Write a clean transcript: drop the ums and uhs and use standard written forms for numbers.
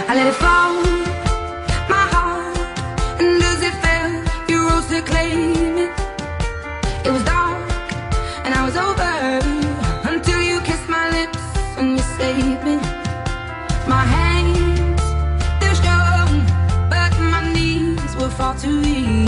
I let it fall, my heart. And as it fell, you rose to claim it. It was dark and I was over until you kissed my lips and you saved me. My hands, they're strong, but my knees will fall too easy.